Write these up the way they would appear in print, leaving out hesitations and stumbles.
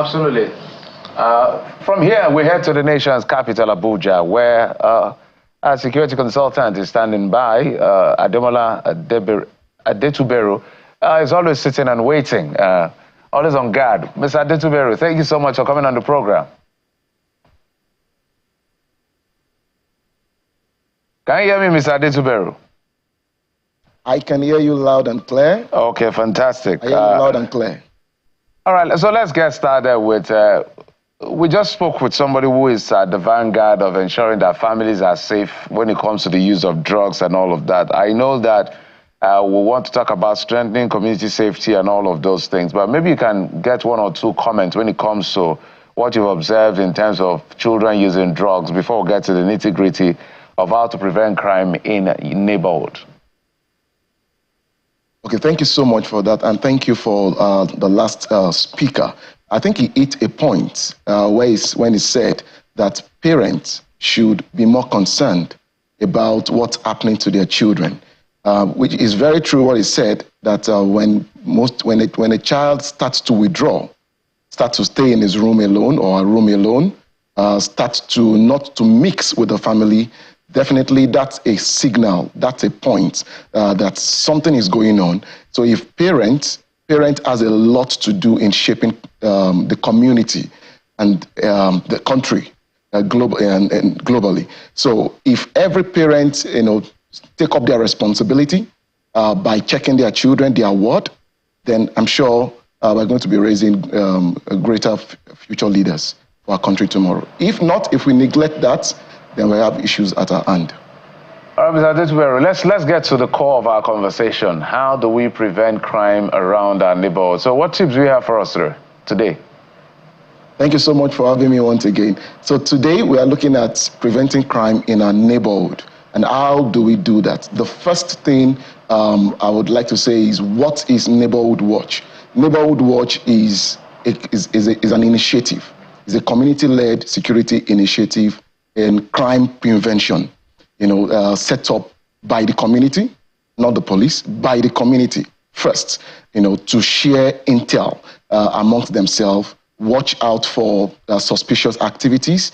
Absolutely. From here, we head to the nation's capital, Abuja, where our security consultant is standing by. Ademola Adetuberu is always sitting and waiting, always on guard. Mr. Adetuberu, thank you so much for coming on the program. Can you hear me, Mr. Adetuberu? I can hear you loud and clear. Okay, fantastic. I hear you loud and clear. All right, so let's get started with, we just spoke with somebody who is at the vanguard of ensuring that families are safe when it comes to the use of drugs and all of that. I know that we want to talk about strengthening community safety and all of those things, but maybe you can get one or two comments when it comes to what you've observed in terms of children using drugs before we get to the nitty-gritty of how to prevent crime in neighborhood. Okay, thank you so much for that, and thank you for the last speaker. I think he hit a point when he said that parents should be more concerned about what's happening to their children, which is very true what he said, that when a child starts to withdraw, starts to stay in his room alone or a room alone, starts to not to mix with the family, definitely that's a signal, that's a point that something is going on. So if parent has a lot to do in shaping the community and the country globally. So if every parent, take up their responsibility by checking their children, their ward, then I'm sure we're going to be raising greater future leaders for our country tomorrow. If not, if we neglect that, then we have issues at our hand. All right, Mr. Adetuberu, let's get to the core of our conversation. How do we prevent crime around our neighborhood? So what tips do you have for us today? Thank you so much for having me once again. So today we are looking at preventing crime in our neighborhood. And how do we do that? The first thing I would like to say is, what is Neighborhood Watch? Neighborhood Watch is an initiative. It's a community-led security initiative in crime prevention, set up by the community, not the police, by the community first, to share intel amongst themselves, watch out for suspicious activities,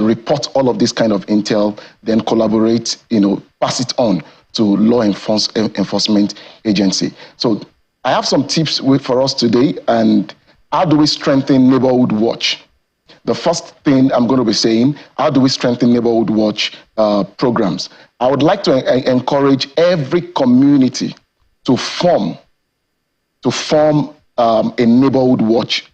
report all of this kind of intel, then collaborate, pass it on to law enforcement agency. So I have some tips for us today, and how do we strengthen Neighborhood Watch? The first thing I'm going to be saying, how do we strengthen Neighborhood Watch programs? I would like to encourage every community to form a Neighborhood Watch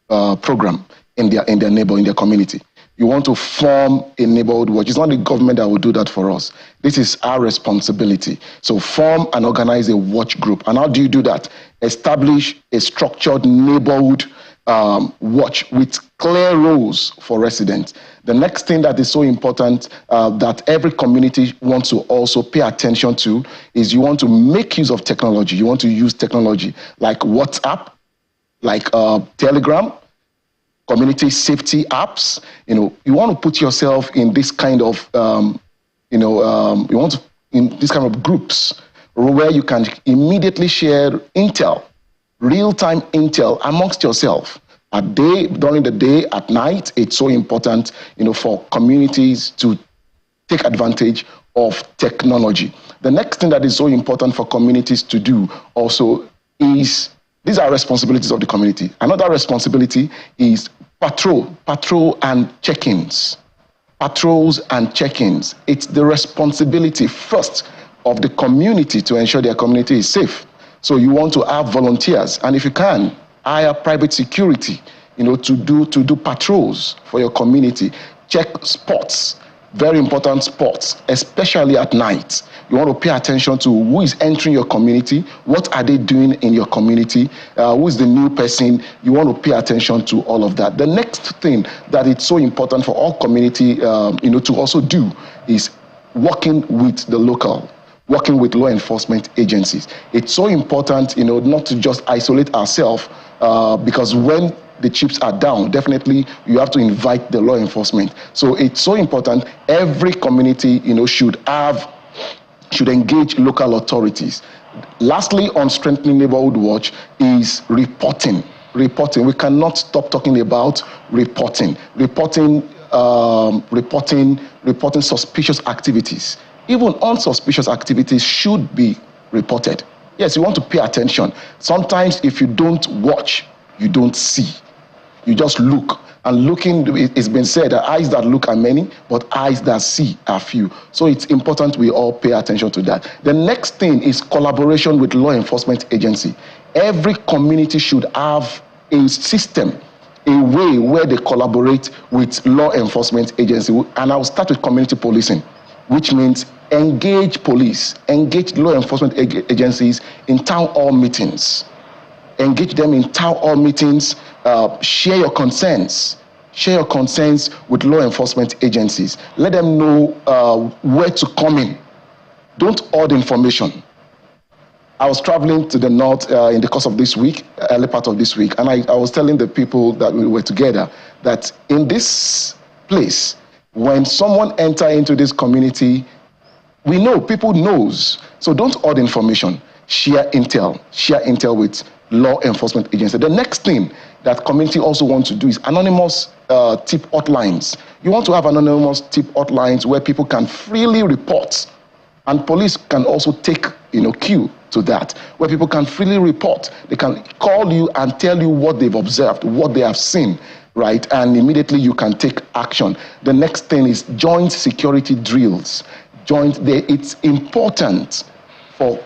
program in their community. You want to form a Neighborhood Watch. It's not the government that will do that for us. This is our responsibility. So form and organize a watch group. And how do you do that? Establish a structured neighborhood watch with clear roles for residents. The next thing that is so important that every community wants to also pay attention to is you want to make use of technology. You want to use technology like WhatsApp, like Telegram, community safety apps. You want to put yourself in this kind of, in this kind of groups where you can immediately share intel, real-time intel amongst yourself. During the day, at night, it's so important, for communities to take advantage of technology. The next thing that is so important for communities to do also is, these are responsibilities of the community. Another responsibility is patrol and check-ins. Patrols and check-ins. It's the responsibility first of the community to ensure their community is safe. So you want to have volunteers, and if you can, hire private security, to do patrols for your community. Check spots, very important spots, especially at night. You want to pay attention to who is entering your community, what are they doing in your community, who is the new person. You want to pay attention to all of that. The next thing that it's so important for all community, to also do is working with the local, working with law enforcement agencies. It's so important, not to just isolate ourselves, because when the chips are down, definitely you have to invite the law enforcement. So it's so important. Every community, should engage local authorities. Lastly, on strengthening Neighborhood Watch is reporting. reporting. We cannot stop talking about reporting. Reporting suspicious activities. Even unsuspicious activities should be reported. Yes, you want to pay attention. Sometimes if you don't watch, you don't see. You just look. And looking, it's been said that eyes that look are many, but eyes that see are few. So it's important we all pay attention to that. The next thing is collaboration with law enforcement agency. Every community should have a system, a way where they collaborate with law enforcement agency. And I'll start with community policing, which means engage police, engage law enforcement agencies in town hall meetings. Engage them in town hall meetings, share your concerns. Share your concerns with law enforcement agencies. Let them know where to come in. Don't hoard information. I was traveling to the north in the course of this week, early part of this week, and I was telling the people that we were together that in this place, when someone enter into this community, we know, people knows. So don't hoard information. Share intel with law enforcement agency. The next thing that community also wants to do is anonymous tip hotlines. You want to have anonymous tip hotlines where people can freely report, and police can also take cue to that, where people can freely report. They can call you and tell you what they've observed, what they have seen, right? And immediately you can take action. The next thing is joint security drills. It's important for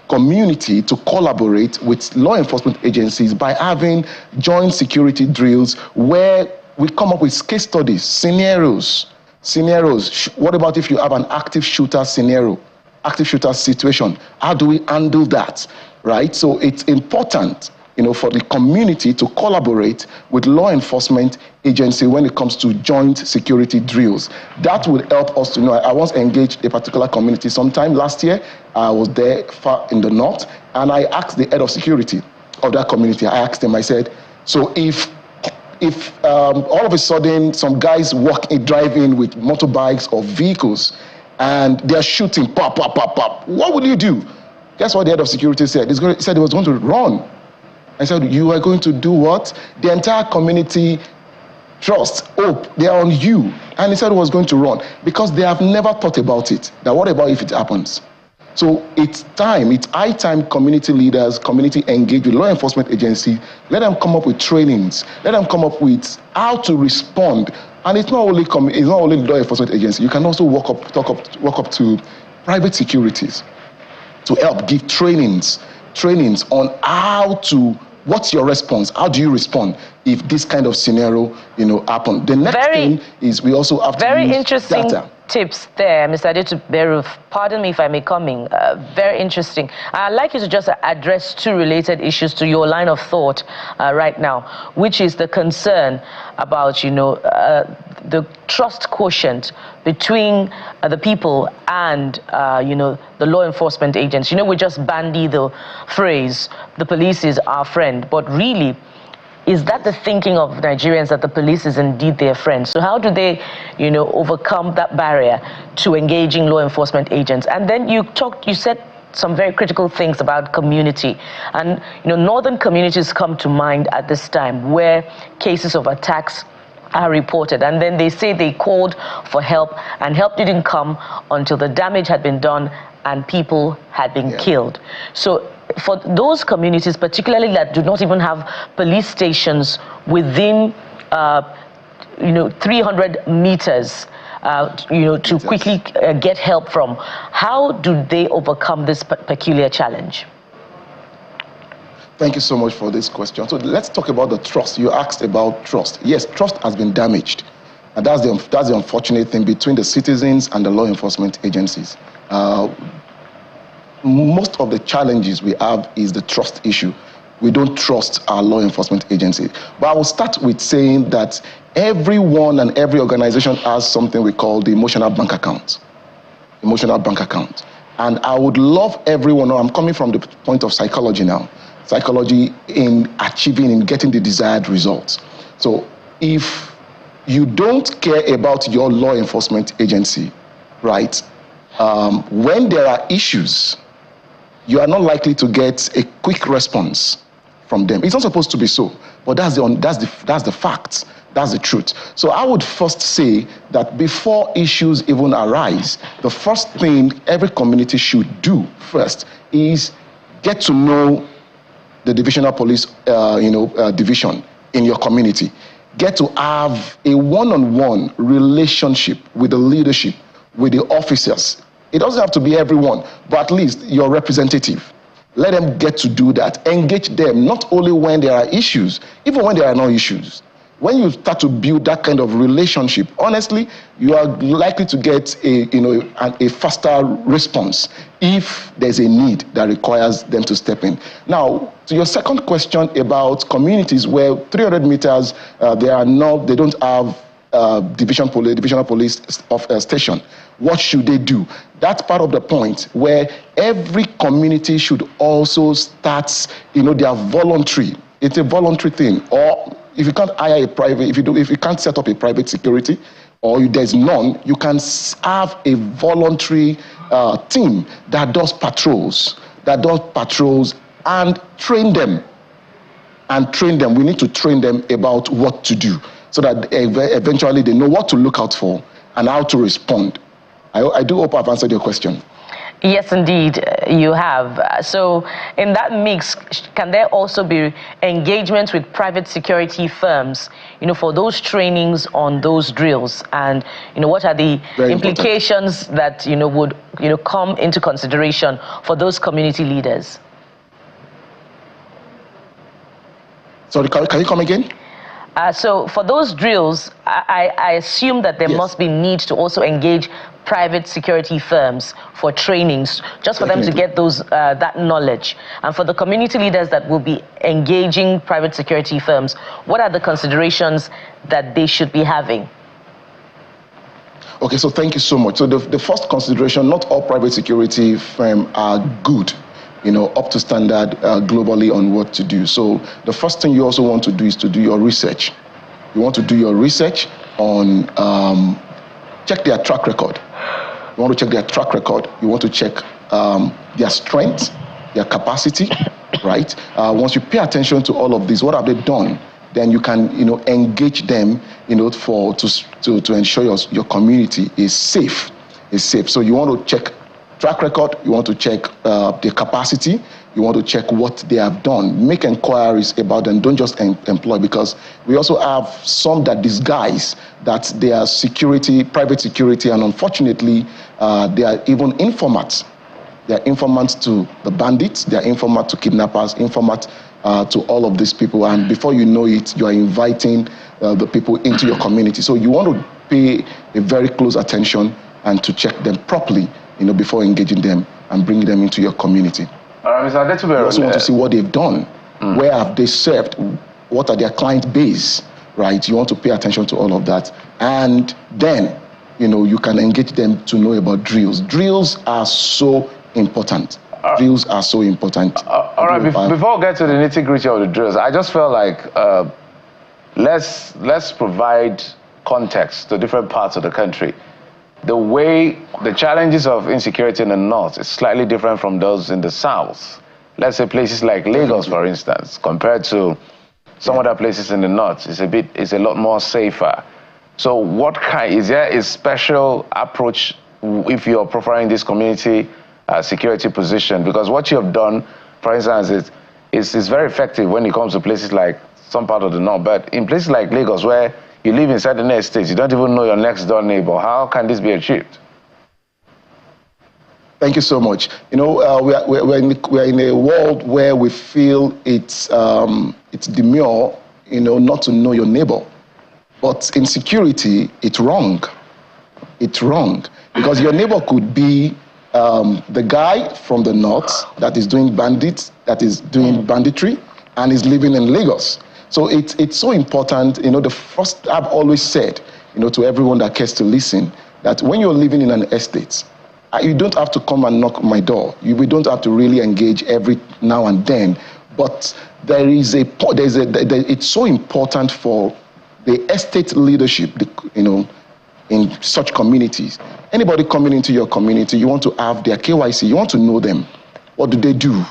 community to collaborate with law enforcement agencies by having joint security drills where we come up with case studies, scenarios. What about if you have an active shooter scenario, active shooter situation? How do we handle that, right? So it's important, for the community to collaborate with law enforcement agency when it comes to joint security drills. That would help us to know. I once engaged a particular community sometime last year. I was there far in the north, and I asked the head of security of that community. I asked him, I said, so if all of a sudden some guys drive in with motorbikes or vehicles and they're shooting, pop, pop, pop, pop, what will you do? Guess what the head of security said? He said he was going to run. I said, you are going to do what? The entire community trust, hope, they are on you. And he said he was going to run because they have never thought about it. That what about if it happens? So it's high time community leaders, community engage with law enforcement agency. Let them come up with trainings. Let them come up with how to respond. And it's not only law enforcement agency. You can also walk up to private securities to help give trainings on how to. What's your response? How do you respond if this kind of scenario, happen? The next thing is we also have to use data. Very interesting tips there, Mr. Adetuberu. Pardon me if I may come in. Very interesting. I'd like you to just address two related issues to your line of thought right now, which is the concern about, the trust quotient between the people and, the law enforcement agents. We just bandy the phrase, the police is our friend, but really, is that the thinking of Nigerians that the police is indeed their friend? So how do they, overcome that barrier to engaging law enforcement agents? And then you said some very critical things about community. And, northern communities come to mind at this time where cases of attacks are reported. And then they say they called for help and help didn't come until the damage had been done and people had been killed. So for those communities, particularly that do not even have police stations within, 300 meters, to quickly get help from, how do they overcome this peculiar challenge? Thank you so much for this question. So let's talk about the trust. You asked about trust. Yes, trust has been damaged. And that's the unfortunate thing between the citizens and the law enforcement agencies. Most of the challenges we have is the trust issue. We don't trust our law enforcement agency. But I will start with saying that everyone and every organization has something we call the emotional bank account. Emotional bank account. And I would love everyone, I'm coming from the point of psychology now, psychology in getting the desired results. So if you don't care about your law enforcement agency, right, when there are issues, you are not likely to get a quick response from them. It's not supposed to be so, but that's the fact. That's the truth. So I would first say that before issues even arise, the first thing every community should do first is get to know the divisional police division in your community. Get to have a one-on-one relationship with the leadership, with the officers. It doesn't have to be everyone, but at least your representative. Let them get to do that. Engage them, not only when there are issues, even when there are no issues. When you start to build that kind of relationship, honestly, you are likely to get a faster response if there's a need that requires them to step in. Now, to your second question about communities where 300 meters, they don't have divisional police station. What should they do? That's part of the point where every community should also start, their voluntary. It's a voluntary thing. Or if you can't hire a private, if you can't set up a private security, or there's none, you can have a voluntary team that does patrols, and train them. We need to train them about what to do so that eventually they know what to look out for and how to respond. I do hope I've answered your question. Yes, indeed, you have. So in that mix, can there also be engagement with private security firms, for those trainings on those drills? And, what are the implications that, would, come into consideration for those community leaders? Sorry, can you come again? So for those drills, I assume that there must be need to also engage private security firms for trainings, just for them to get that knowledge. And for the community leaders that will be engaging private security firms, what are the considerations that they should be having? Okay, so thank you so much. So the first consideration, not all private security firms are good, up to standard globally on what to do. So the first thing you also want to do is to do your research. You want to do your research on, check their track record. You want to check their track record. You want to check their strength, their capacity, right? Once you pay attention to all of this, what have they done? Then you can, engage them, to ensure your community is safe. So you want to check track record, you want to check their capacity, you want to check what they have done. Make inquiries about them, don't just employ, because we also have some that disguise that they are security, private security, and unfortunately, they are even informants. They are informants to the bandits, they are informants to kidnappers, informants to all of these people, and before you know it, you are inviting the people into your community. So you want to pay a very close attention and to check them properly, before engaging them and bringing them into your community. Mr. Adetube, you also want to see what they've done. Where have they served? What are their client base, right? You want to pay attention to all of that. And then, you can engage them to know about drills. Drills are so important. Drills are so important. All right, before we get to the nitty-gritty of the drills, I just felt like let's provide context to different parts of the country. The challenges of insecurity in the north is slightly different from those in the south. Let's say places like Lagos, for instance, compared to some other places in the north, it's a lot more safer. So is there a special approach if you're profiling this community security position? Because what you have done, for instance, is very effective when it comes to places like some part of the north, but in places like Lagos, where you live inside the next state, you don't even know your next door neighbor. How can this be achieved? Thank you so much. We're in a world where we feel it's demure, not to know your neighbor. But in security, it's wrong. It's wrong. Because your neighbor could be the guy from the north that is doing banditry, and is living in Lagos. So it's so important, the first, I've always said, to everyone that cares to listen, that when you're living in an estate, you don't have to come and knock my door. We don't have to really engage every now and then, but it's so important for the estate leadership, in such communities. Anybody coming into your community, you want to have their KYC, you want to know them. What do they do?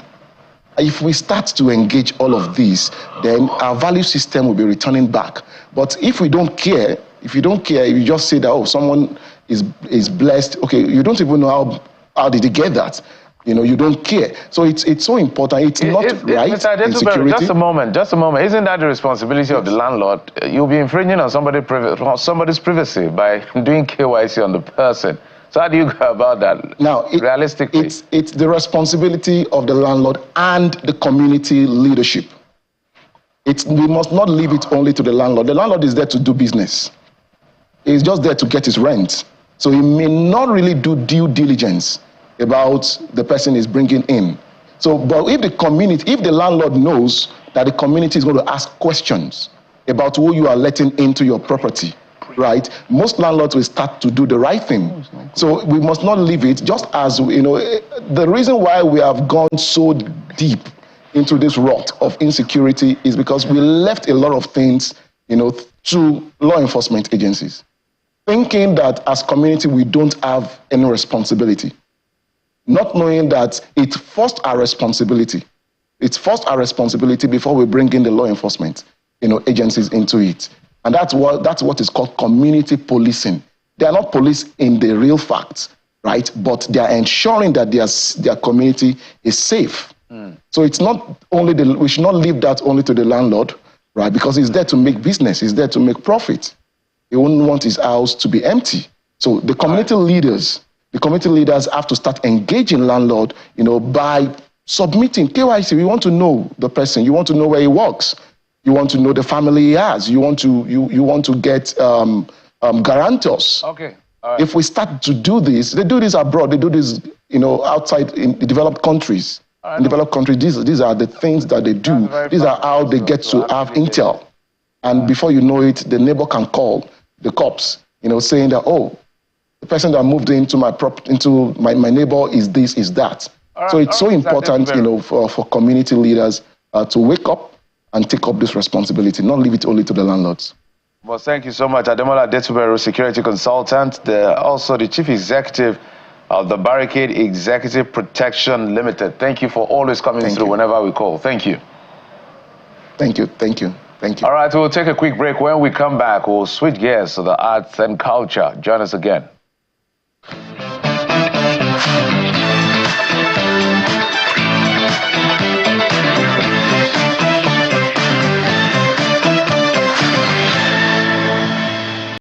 If we start to engage all of these, then our value system will be returning back. But if we don't care, if you just say that, oh, someone is blessed, okay, you don't even know how did he get that. You know, you don't care. So it's so important. It's not right in security. Just a moment. Isn't that the responsibility of the landlord? You'll be infringing on somebody's privacy by doing KYC on the person. So how do you go about that? Now, realistically, it's the responsibility of the landlord and the community leadership. We must not leave it only to the landlord. The landlord is there to do business. He's just there to get his rent. So he may not really do due diligence about the person is bringing in. So, but if the landlord knows that the community is going to ask questions about who you are letting into your property, right? Most landlords will start to do the right thing. So we must not leave it, just as, you know, the reason why we have gone so deep into this rut of insecurity is because we left a lot of things, you know, to law enforcement agencies, thinking that as community we don't have any responsibility, not knowing that it's first our responsibility. It's first our responsibility before we bring in the law enforcement, you know, agencies into it. And that's what is called community policing. They are not police in the real facts, right? But they are ensuring that their community is safe. So it's not only we should not leave that only to the landlord, right? Because he's there to make business, he's there to make profit. He wouldn't want his house to be empty. So the community leaders have to start engaging landlord, you know, by submitting KYC. We want to know the person. You want to know where he works. You want to know the family he has. You want to get guarantors. Okay. If we start to do this, they do this abroad. They do this, you know, outside in the developed countries. In developed countries, these are the things that they do. These are how they get to have intel. And before you know it, the neighbor can call the cops, you know, saying that, oh, the person that moved into my neighbor is this, is that. So it's so important, you know, for community leaders to wake up and take up this responsibility, not leave it only to the landlords. Well, thank you so much. Ademola Adetuberu, security consultant, also the chief executive of the Barricade Executive Protection Limited. Thank you for always coming through whenever we call. Thank you. Thank you. Thank you. Thank you. All right, we'll take a quick break. When we come back, we'll switch gears to the arts and culture. Join us again.